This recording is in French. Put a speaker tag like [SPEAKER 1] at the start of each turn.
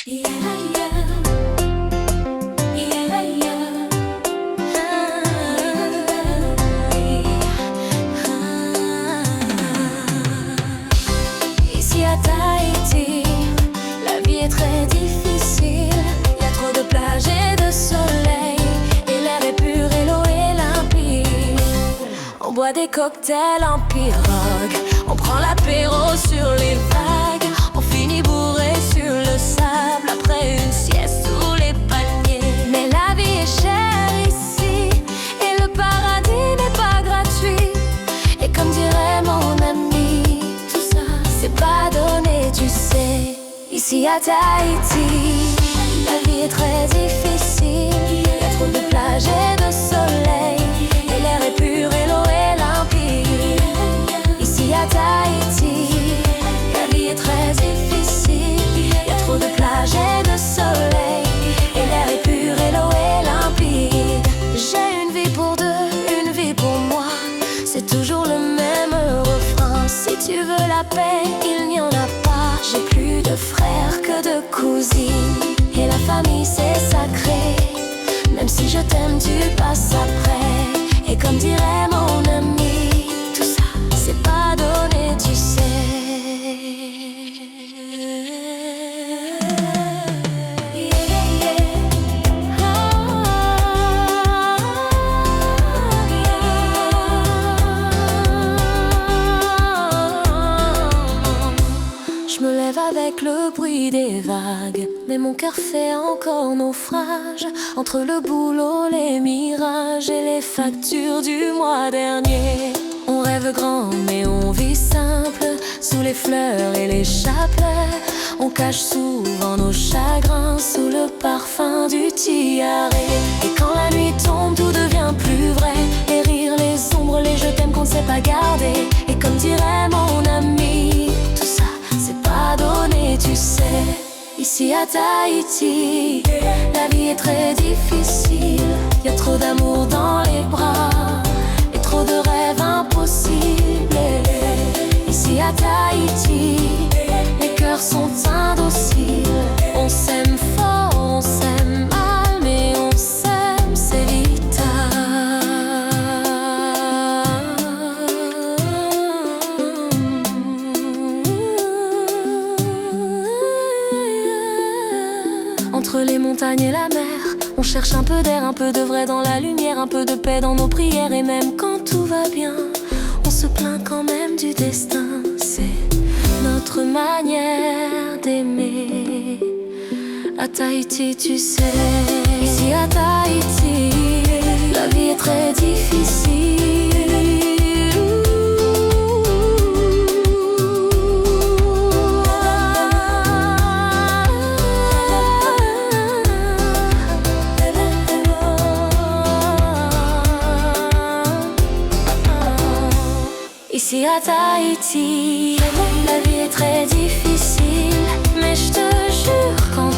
[SPEAKER 1] Yeah, yeah. Yeah, yeah. Ici à Tahiti, la vie est très difficile. Y a trop de plages et de soleil, et l'air est pur et l'eau est limpide. On boit des cocktails en pirogue, on prend l'apéro sur les vagues, on finit bourré sur le sable après une sieste sous les palmiers. Mais la vie est chère ici, et le paradis n'est pas gratuit. Et comme dirait mon ami, tout ça c'est pas donné, tu sais. Ici à Tahiti, la vie est très difficile. Y a trop de plages et de soleil, et l'air est pur et l'eau est limpide. Ici à Tahiti, la vie est très difficile. Y a trop de plages et de soleil, et l'air est pur et l'eau est limpide. J'ai une vie pour deux, une vie pour moi, c'est toujours le même refrain. Si tu veux la paix, il n'y en a pas. J'ai plus de frères que de cousines, et la famille c'est sacré. Même si je t'aime, tu passes après. Et comme dirait mon ami, tout ça c'est pas donné, tu sais. Je me lève avec le bruit des vagues, mais mon cœur fait encore naufrage. Entre le boulot, les mirages et les factures du mois dernier. On rêve grand mais on vit simple, sous les fleurs et les chapelets. On cache souvent nos chagrins sous le parfum du tiare. Et quand la nuit tombe, tout devient plus vrai. Les rires, les ombres, les je t'aime qu'on ne sait pas garder. Et comme dirait mon ami, tout ça c'est pas donné, tu sais. Ici à Tahiti, la vie est très difficile. Y a trop d'amour dans les bras et trop de rêves impossibles. Ici à Tahiti, les cœurs sont indociles. On s'aime fort, on s'aime mal, mais on s'aime, c'est vital. Entre les montagnes et la mer, on cherche un peu d'air, un peu de vrai dans la lumière, un peu de paix dans nos prières. Et même quand tout va bien, on se plaint quand même du destin. C'est notre manière d'aimer. À Tahiti, tu sais, ici à Tahiti, la vie est très difficile. Ici à Tahiti, la vie est très difficile, mais je te jure qu'en